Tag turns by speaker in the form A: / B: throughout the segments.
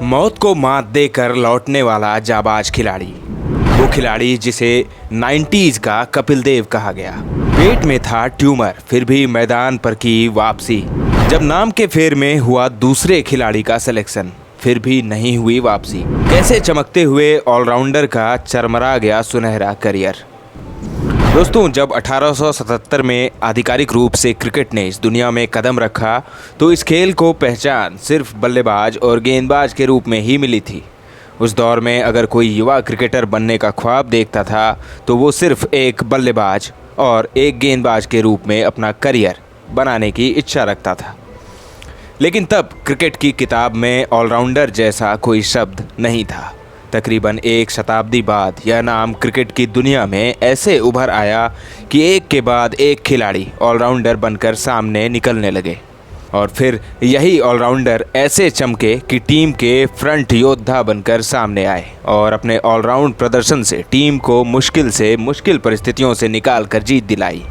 A: मौत को मात देकर लौटने वाला जाबाज खिलाड़ी, वो खिलाड़ी जिसे 90s का कपिल देव कहा गया। पेट में था ट्यूमर, फिर भी मैदान पर की वापसी। जब नाम के फेर में हुआ दूसरे खिलाड़ी का सिलेक्शन, फिर भी नहीं हुई वापसी। कैसे चमकते हुए ऑलराउंडर का चरमरा गया सुनहरा करियर। दोस्तों, जब 1877 में आधिकारिक रूप से क्रिकेट ने इस दुनिया में कदम रखा तो इस खेल को पहचान सिर्फ बल्लेबाज और गेंदबाज के रूप में ही मिली थी। उस दौर में अगर कोई युवा क्रिकेटर बनने का ख्वाब देखता था तो वो सिर्फ एक बल्लेबाज और एक गेंदबाज के रूप में अपना करियर बनाने की इच्छा रखता था। लेकिन तब क्रिकेट की किताब में ऑलराउंडर जैसा कोई शब्द नहीं था। तकरीबन एक शताब्दी बाद यह नाम क्रिकेट की दुनिया में ऐसे उभर आया कि एक के बाद एक खिलाड़ी ऑलराउंडर बनकर सामने निकलने लगे और फिर यही ऑलराउंडर ऐसे चमके कि टीम के फ्रंट योद्धा बनकर सामने आए और अपने ऑलराउंड प्रदर्शन से टीम को मुश्किल से मुश्किल परिस्थितियों से निकाल कर जीत दिलाई।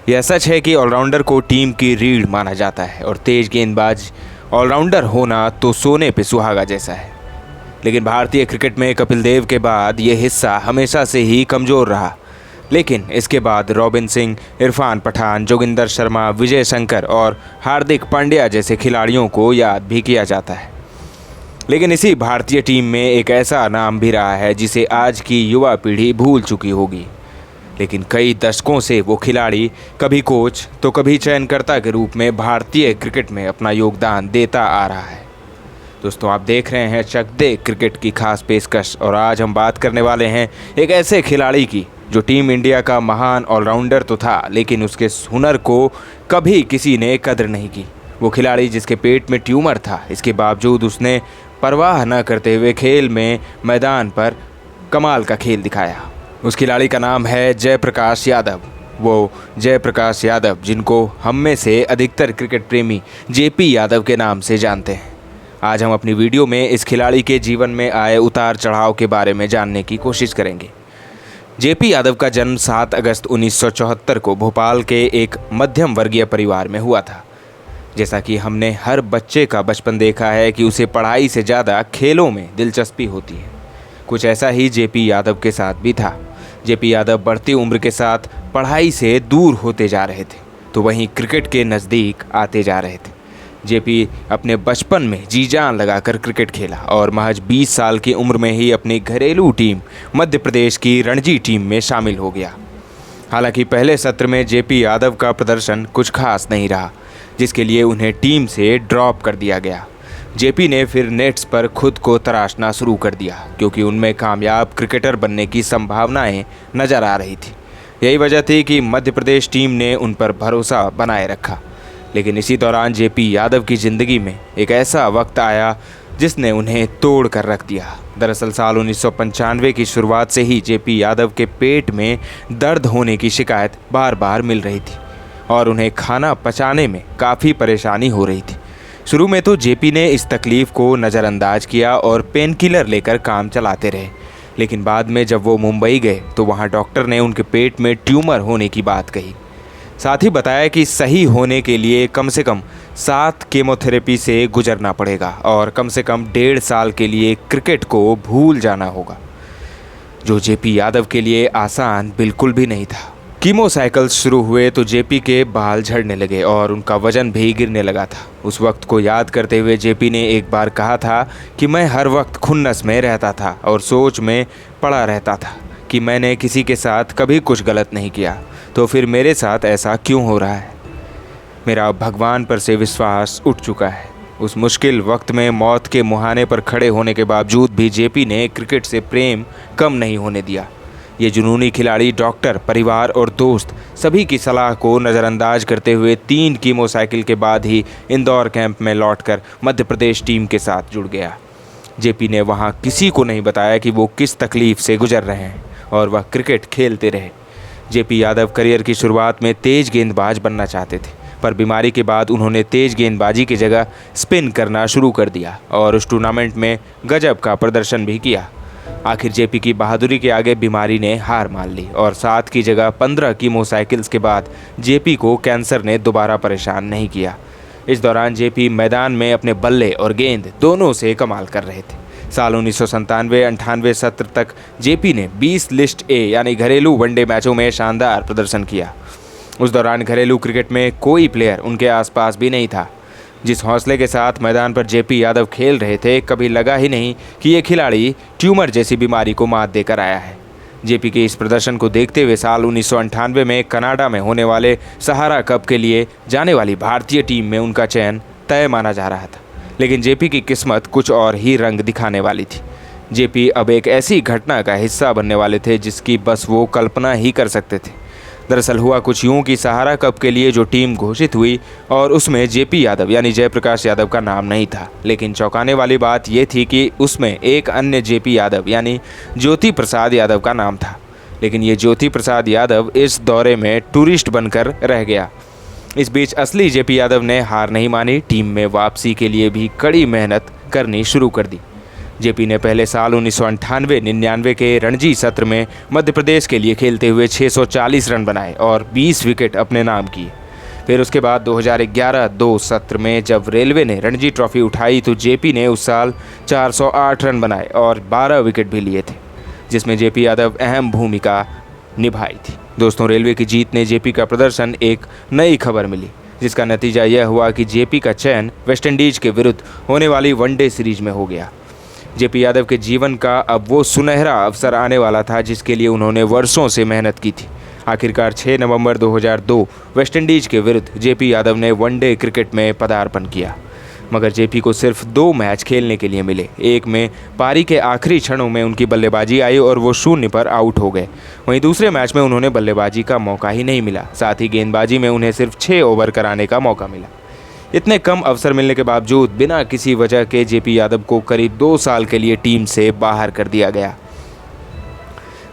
A: यह सच है कि ऑलराउंडर को टीम की रीढ़ माना जाता है और तेज गेंदबाज ऑलराउंडर होना तो सोने पे सुहागा जैसा है। लेकिन भारतीय क्रिकेट में कपिल देव के बाद ये हिस्सा हमेशा से ही कमज़ोर रहा। लेकिन इसके बाद रॉबिन सिंह, इरफान पठान, जोगिंदर शर्मा, विजय शंकर और हार्दिक पांड्या जैसे खिलाड़ियों को याद भी किया जाता है। लेकिन इसी भारतीय टीम में एक ऐसा नाम भी रहा है जिसे आज की युवा पीढ़ी भूल चुकी होगी। लेकिन कई दशकों से वो खिलाड़ी कभी कोच तो कभी चयनकर्ता के रूप में भारतीय क्रिकेट में अपना योगदान देता आ रहा है। दोस्तों, आप देख रहे हैं चक दे क्रिकेट की खास पेशकश और आज हम बात करने वाले हैं एक ऐसे खिलाड़ी की जो टीम इंडिया का महान ऑलराउंडर तो था, लेकिन उसके हुनर को कभी किसी ने कदर नहीं की। वो खिलाड़ी जिसके पेट में ट्यूमर था, इसके बावजूद उसने परवाह न करते हुए खेल में मैदान पर कमाल का खेल दिखाया। उस खिलाड़ी का नाम है जयप्रकाश यादव। वो जयप्रकाश यादव जिनको हम में से अधिकतर क्रिकेट प्रेमी जेपी यादव के नाम से जानते हैं। आज हम अपनी वीडियो में इस खिलाड़ी के जीवन में आए उतार चढ़ाव के बारे में जानने की कोशिश करेंगे। जेपी यादव का जन्म 7 अगस्त 1974 को भोपाल के एक मध्यम वर्गीय परिवार में हुआ था। जैसा कि हमने हर बच्चे का बचपन देखा है कि उसे पढ़ाई से ज़्यादा खेलों में दिलचस्पी होती है, कुछ ऐसा ही जेपी यादव के साथ भी था। जेपी यादव बढ़ती उम्र के साथ पढ़ाई से दूर होते जा रहे थे तो वहीं क्रिकेट के नज़दीक आते जा रहे थे। जेपी अपने बचपन में जी जान लगाकर क्रिकेट खेला और महज 20 साल की उम्र में ही अपनी घरेलू टीम मध्य प्रदेश की रणजी टीम में शामिल हो गया। हालांकि पहले सत्र में जेपी यादव का प्रदर्शन कुछ खास नहीं रहा, जिसके लिए उन्हें टीम से ड्रॉप कर दिया गया। जेपी ने फिर नेट्स पर खुद को तराशना शुरू कर दिया क्योंकि उनमें कामयाब क्रिकेटर बनने की संभावनाएं नजर आ रही थी। यही वजह थी कि मध्य प्रदेश टीम ने उन पर भरोसा बनाए रखा। लेकिन इसी दौरान जेपी यादव की ज़िंदगी में एक ऐसा वक्त आया जिसने उन्हें तोड़ कर रख दिया। दरअसल साल 1995 की शुरुआत से ही जेपी यादव के पेट में दर्द होने की शिकायत बार बार मिल रही थी और उन्हें खाना पचाने में काफ़ी परेशानी हो रही थी। शुरू में तो जेपी ने इस तकलीफ़ को नज़रअंदाज किया और पेन किलर लेकर काम चलाते रहे। लेकिन बाद में जब वो मुंबई गए तो वहाँ डॉक्टर ने उनके पेट में ट्यूमर होने की बात कही। साथ ही बताया कि सही होने के लिए कम से कम 7 केमोथेरेपी से गुजरना पड़ेगा और कम से कम 1.5 साल के लिए क्रिकेट को भूल जाना होगा, जो जेपी यादव के लिए आसान बिल्कुल भी नहीं था। कीमो साइकिल्स शुरू हुए तो जेपी के बाल झड़ने लगे और उनका वजन भी गिरने लगा था। उस वक्त को याद करते हुए जेपी ने एक बार कहा था कि मैं हर वक्त खुन्नस में रहता था और सोच में पड़ा रहता था कि मैंने किसी के साथ कभी कुछ गलत नहीं किया, तो फिर मेरे साथ ऐसा क्यों हो रहा है। मेरा भगवान पर से विश्वास उठ चुका है। उस मुश्किल वक्त में मौत के मुहाने पर खड़े होने के बावजूद भी जेपी ने क्रिकेट से प्रेम कम नहीं होने दिया। ये जुनूनी खिलाड़ी डॉक्टर, परिवार और दोस्त सभी की सलाह को नज़रअंदाज करते हुए 3 कीमो साइकिल के बाद ही इंदौर कैंप में लौटकर मध्य प्रदेश टीम के साथ जुड़ गया। जेपी ने वहाँ किसी को नहीं बताया कि वो किस तकलीफ़ से गुजर रहे हैं और वह क्रिकेट खेलते रहे। जेपी यादव करियर की शुरुआत में तेज गेंदबाज बनना चाहते थे, पर बीमारी के बाद उन्होंने तेज गेंदबाजी की जगह स्पिन करना शुरू कर दिया और उस टूर्नामेंट में गजब का प्रदर्शन भी किया। आखिर जेपी की बहादुरी के आगे बीमारी ने हार मान ली और 7 की जगह 15 कीमो साइकिल्स के बाद जेपी को कैंसर ने दोबारा परेशान नहीं किया। इस दौरान जेपी मैदान में अपने बल्ले और गेंद दोनों से कमाल कर रहे थे। साल 1997-98 सत्र तक जेपी ने 20 लिस्ट ए यानी घरेलू वनडे मैचों में शानदार प्रदर्शन किया। उस दौरान घरेलू क्रिकेट में कोई प्लेयर उनके आसपास भी नहीं था। जिस हौसले के साथ मैदान पर जेपी यादव खेल रहे थे, कभी लगा ही नहीं कि ये खिलाड़ी ट्यूमर जैसी बीमारी को मात देकर आया है। जेपी के इस प्रदर्शन को देखते हुए साल 1998 में कनाडा में होने वाले सहारा कप के लिए जाने वाली भारतीय टीम में उनका चयन तय माना जा रहा था। लेकिन जेपी की किस्मत कुछ और ही रंग दिखाने वाली थी। जेपी अब एक ऐसी घटना का हिस्सा बनने वाले थे जिसकी बस वो कल्पना ही कर सकते थे। दरअसल हुआ कुछ यूं कि सहारा कप के लिए जो टीम घोषित हुई और उसमें जेपी यादव यानी जयप्रकाश यादव का नाम नहीं था। लेकिन चौंकाने वाली बात यह थी कि उसमें एक अन्य जेपी यादव यानी ज्योति प्रसाद यादव का नाम था। लेकिन ये ज्योति प्रसाद यादव इस दौरे में टूरिस्ट बनकर रह गया। इस बीच असली जेपी यादव ने हार नहीं मानी, टीम में वापसी के लिए भी कड़ी मेहनत करनी शुरू कर दी। जेपी ने पहले साल 1998-99 के रणजी सत्र में मध्य प्रदेश के लिए खेलते हुए 640 रन बनाए और 20 विकेट अपने नाम किए। फिर उसके बाद 2011-2 सत्र में जब रेलवे ने रणजी ट्रॉफी उठाई तो जेपी ने उस साल 408 रन बनाए और 12 विकेट भी लिए थे, जिसमें जेपी यादव अहम भूमिका निभाई थी। दोस्तों, रेलवे की जीत ने जेपी का प्रदर्शन एक नई खबर मिली, जिसका नतीजा यह हुआ कि जेपी का चयन वेस्टइंडीज के विरुद्ध होने वाली वनडे सीरीज में हो गया। जेपी यादव के जीवन का अब वो सुनहरा अवसर आने वाला था जिसके लिए उन्होंने वर्षों से मेहनत की थी। आखिरकार 6 नवंबर 2002 वेस्टइंडीज के विरुद्ध जेपी यादव ने वनडे क्रिकेट में पदार्पण किया। मगर जेपी को सिर्फ 2 मैच खेलने के लिए मिले। एक में पारी के आखिरी क्षणों में उनकी बल्लेबाजी आई और वो 0 पर आउट हो गए। वहीं दूसरे मैच में उन्होंने बल्लेबाजी का मौका ही नहीं मिला, साथ ही गेंदबाजी में उन्हें सिर्फ 6 ओवर कराने का मौका मिला। इतने कम अवसर मिलने के बावजूद बिना किसी वजह के जेपी यादव को करीब 2 साल के लिए टीम से बाहर कर दिया गया।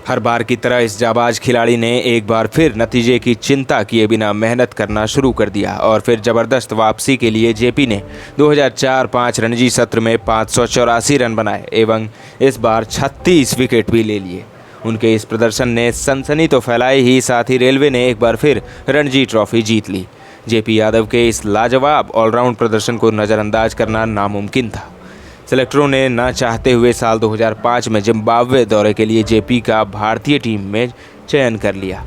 A: हर बार की तरह इस जाबाज खिलाड़ी ने एक बार फिर नतीजे की चिंता किए बिना मेहनत करना शुरू कर दिया और फिर ज़बरदस्त वापसी के लिए जेपी ने 2004-05 रणजी सत्र में 584 रन बनाए एवं इस बार 36 विकेट भी ले लिए। उनके इस प्रदर्शन ने सनसनी तो फैलाई ही, साथ ही रेलवे ने एक बार फिर रणजी ट्रॉफी जीत ली। जेपी यादव के इस लाजवाब ऑलराउंड प्रदर्शन को नज़रअंदाज करना नामुमकिन था। सेलेक्टरों ने ना चाहते हुए साल 2005 में जिम्बाब्वे दौरे के लिए जेपी का भारतीय टीम में चयन कर लिया।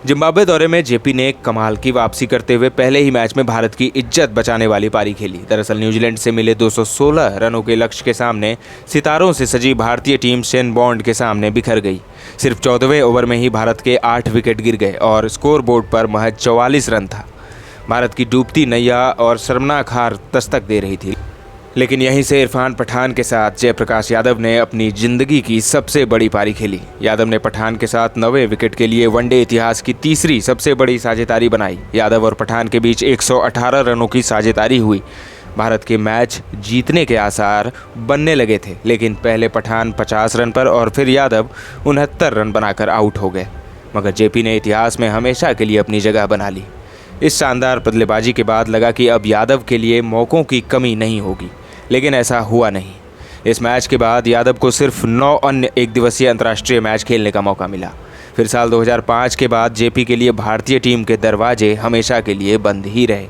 A: जिम्बाब्वे दौरे में जेपी ने कमाल की वापसी करते हुए पहले ही मैच में भारत की इज्जत बचाने वाली पारी खेली। दरअसल न्यूजीलैंड से मिले 216 रनों के लक्ष्य के सामने सितारों से सजी भारतीय टीम शेन बॉन्ड के सामने बिखर गई। सिर्फ 14वें ओवर में ही भारत के 8 विकेट गिर गए और स्कोर बोर्ड पर महज 44 रन था। भारत की डूबती नैया और शर्मनाक हार दस्तक दे रही थी। लेकिन यहीं से इरफान पठान के साथ जयप्रकाश यादव ने अपनी ज़िंदगी की सबसे बड़ी पारी खेली। यादव ने पठान के साथ 9वें विकेट के लिए वनडे इतिहास की तीसरी सबसे बड़ी साझेदारी बनाई। यादव और पठान के बीच 118 रनों की साझेदारी हुई। भारत के मैच जीतने के आसार बनने लगे थे, लेकिन पहले पठान 50 रन पर और फिर यादव 69 रन बनाकर आउट हो गए। मगर जेपी ने इतिहास में हमेशा के लिए अपनी जगह बना ली। इस शानदार बल्लेबाजी के बाद लगा कि अब यादव के लिए मौक़ों की कमी नहीं होगी, लेकिन ऐसा हुआ नहीं। इस मैच के बाद यादव को सिर्फ 9 अन्य एकदिवसीय अंतर्राष्ट्रीय मैच खेलने का मौका मिला। फिर साल 2005 के बाद जेपी के लिए भारतीय टीम के दरवाजे हमेशा के लिए बंद ही रहे।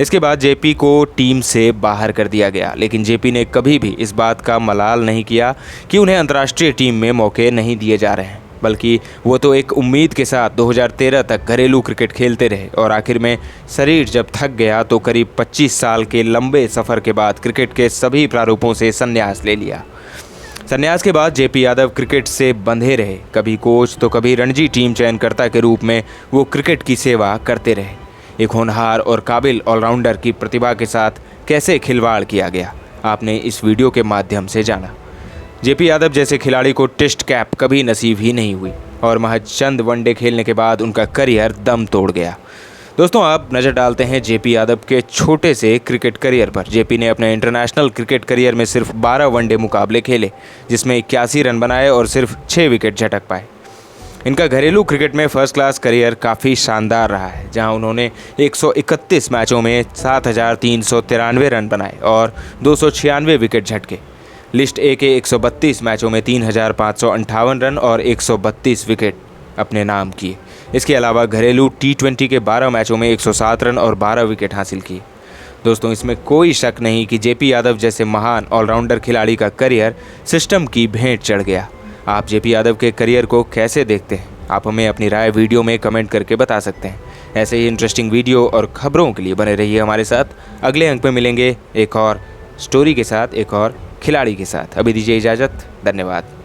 A: इसके बाद जेपी को टीम से बाहर कर दिया गया, लेकिन जेपी ने कभी भी इस बात का मलाल नहीं किया कि उन्हें अंतर्राष्ट्रीय टीम में मौके नहीं दिए जा रहे हैं, बल्कि वो तो एक उम्मीद के साथ 2013 तक घरेलू क्रिकेट खेलते रहे और आखिर में शरीर जब थक गया तो करीब 25 साल के लंबे सफ़र के बाद क्रिकेट के सभी प्रारूपों से संन्यास ले लिया। संन्यास के बाद जेपी यादव क्रिकेट से बंधे रहे। कभी कोच तो कभी रणजी टीम चयनकर्ता के रूप में वो क्रिकेट की सेवा करते रहे। एक होनहार और काबिल ऑलराउंडर की प्रतिभा के साथ कैसे खिलवाड़ किया गया, आपने इस वीडियो के माध्यम से जाना। जेपी यादव जैसे खिलाड़ी को टेस्ट कैप कभी नसीब ही नहीं हुई और महज चंद वनडे खेलने के बाद उनका करियर दम तोड़ गया। दोस्तों, आप नज़र डालते हैं जेपी यादव के छोटे से क्रिकेट करियर पर। जेपी ने अपने इंटरनेशनल क्रिकेट करियर में सिर्फ 12 वनडे मुकाबले खेले, जिसमें 81 रन बनाए और सिर्फ 6 विकेट झटक पाए। इनका घरेलू क्रिकेट में फर्स्ट क्लास करियर काफ़ी शानदार रहा है, जहां उन्होंने 131 मैचों में 7,393 रन बनाए और 296 विकेट झटके। लिस्ट ए के 132 मैचों में 3,558 रन और 132 विकेट अपने नाम किए। इसके अलावा घरेलू T20 के 12 मैचों में 107 रन और 12 विकेट हासिल किए। दोस्तों इसमें कोई शक नहीं कि जेपी यादव जैसे महान ऑलराउंडर खिलाड़ी का करियर सिस्टम की भेंट चढ़ गया। आप जेपी यादव के करियर को कैसे देखते हैं? आप हमें अपनी राय वीडियो में कमेंट करके बता सकते हैं। ऐसे ही इंटरेस्टिंग वीडियो और खबरों के लिए बने रहिए हमारे साथ। अगले अंक में मिलेंगे एक और स्टोरी के साथ, एक और खिलाड़ी के साथ। अभी दीजिए इजाज़त, धन्यवाद।